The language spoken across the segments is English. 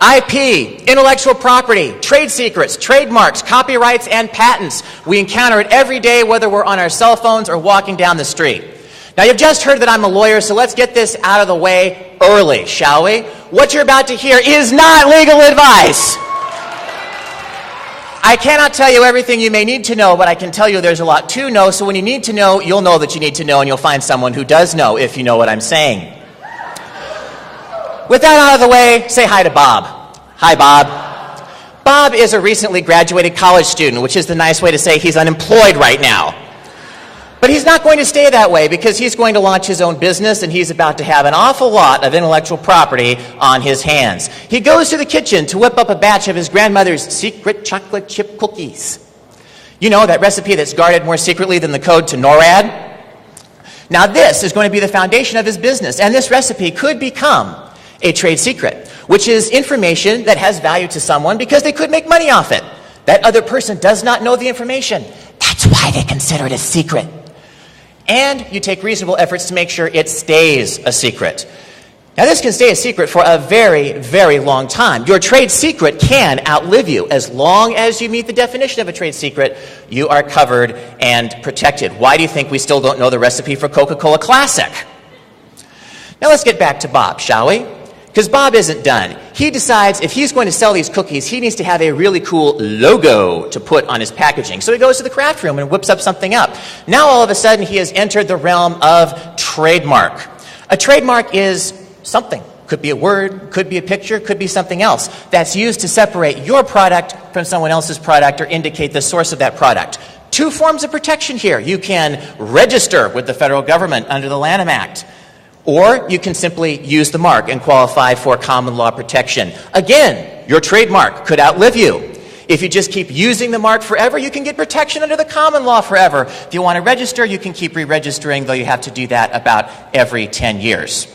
IP, intellectual property, trade secrets, trademarks, copyrights, and patents. We encounter it every day, whether we're on our cell phones or walking down the street. Now, you've just heard that I'm a lawyer, so let's get this out of the way early, shall we? What you're about to hear is not legal advice. I cannot tell you everything you may need to know, but I can tell you there's a lot to know, so when you need to know, you'll know that you need to know, and you'll find someone who does know, if you know what I'm saying. With that out of the way, say hi to Bob. Hi, Bob. Bob is a recently graduated college student, which is the nice way to say he's unemployed right now. But he's not going to stay that way because he's going to launch his own business and he's about to have an awful lot of intellectual property on his hands. He goes to the kitchen to whip up a batch of his grandmother's secret chocolate chip cookies. You know, that recipe that's guarded more secretly than the code to NORAD? Now this is going to be the foundation of his business, and this recipe could become a trade secret, which is information that has value to someone because they could make money off it. That other person does not know the information. That's why they consider it a secret. And you take reasonable efforts to make sure it stays a secret. Now, this can stay a secret for a very, very long time. Your trade secret can outlive you. As long as you meet the definition of a trade secret, you are covered and protected. Why do you think we still don't know the recipe for Coca-Cola Classic? Now, let's get back to Bob, shall we? Because Bob isn't done. He decides if he's going to sell these cookies, he needs to have a really cool logo to put on his packaging. So he goes to the craft room and whips up something up. Now all of a sudden he has entered the realm of trademark. A trademark is something. Could be a word, could be a picture, could be something else that's used to separate your product from someone else's product or indicate the source of that product. Two forms of protection here. You can register with the federal government under the Lanham Act. Or you can simply use the mark and qualify for common law protection. Again, your trademark could outlive you. If you just keep using the mark forever, you can get protection under the common law forever. If you want to register, you can keep re-registering, though you have to do that about every 10 years.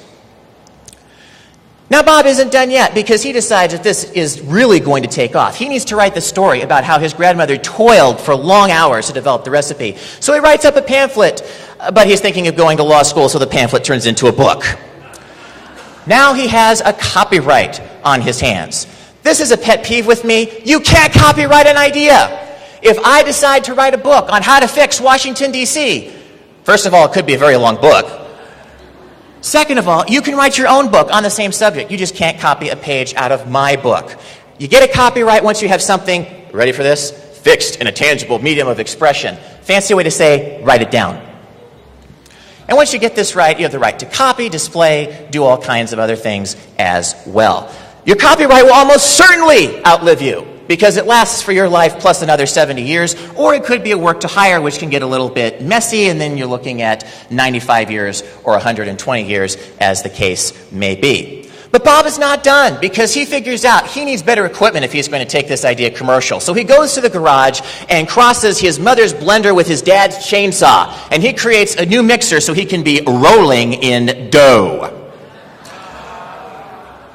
Now, Bob isn't done yet because he decides that this is really going to take off. He needs to write the story about how his grandmother toiled for long hours to develop the recipe. So he writes up a pamphlet, but he's thinking of going to law school, so the pamphlet turns into a book. Now he has a copyright on his hands. This is a pet peeve with me. You can't copyright an idea. If I decide to write a book on how to fix Washington, D.C., first of all, it could be a very long book. Second of all, you can write your own book on the same subject. You just can't copy a page out of my book. You get a copyright once you have something, ready for this, fixed in a tangible medium of expression. Fancy way to say, write it down. And once you get this right, you have the right to copy, display, do all kinds of other things as well. Your copyright will almost certainly outlive you because it lasts for your life plus another 70 years, or it could be a work to hire, which can get a little bit messy, and then you're looking at 95 years or 120 years, as the case may be. But Bob is not done because he figures out he needs better equipment if he's going to take this idea commercial. So he goes to the garage and crosses his mother's blender with his dad's chainsaw, and he creates a new mixer so he can be rolling in dough.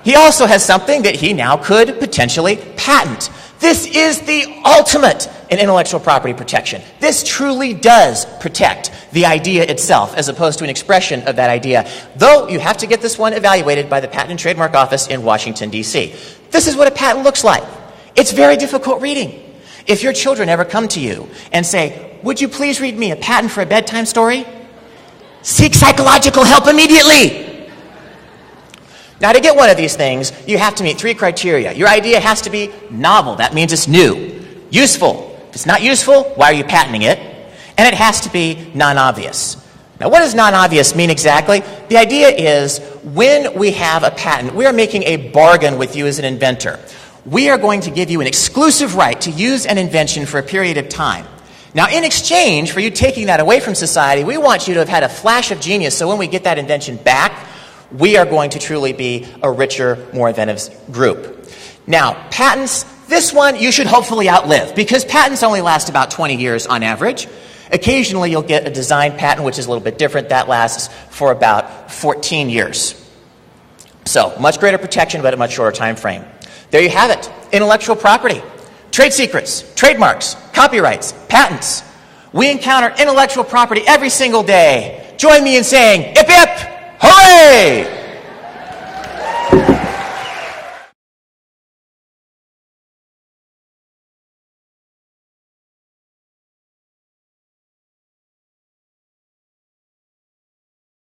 He also has something that he now could potentially patent. This is the ultimate in intellectual property protection. This truly does protect the idea itself as opposed to an expression of that idea, though you have to get this one evaluated by the Patent and Trademark Office in Washington, D.C. This is what a patent looks like. It's very difficult reading. If your children ever come to you and say, "Would you please read me a patent for a bedtime story?" Seek psychological help immediately. Now, to get one of these things, you have to meet 3 criteria. Your idea has to be novel. That means it's new. Useful. If it's not useful, why are you patenting it? And it has to be non-obvious. Now, what does non-obvious mean exactly? The idea is when we have a patent, we are making a bargain with you as an inventor. We are going to give you an exclusive right to use an invention for a period of time. Now, in exchange for you taking that away from society, we want you to have had a flash of genius, so when we get that invention back, we are going to truly be a richer, more inventive group. Now, patents, this one you should hopefully outlive because patents only last about 20 years on average. Occasionally, you'll get a design patent, which is a little bit different. That lasts for about 14 years. So, much greater protection, but a much shorter time frame. There you have it. Intellectual property, trade secrets, trademarks, copyrights, patents. We encounter intellectual property every single day. Join me in saying, "Ip, ip, hooray!"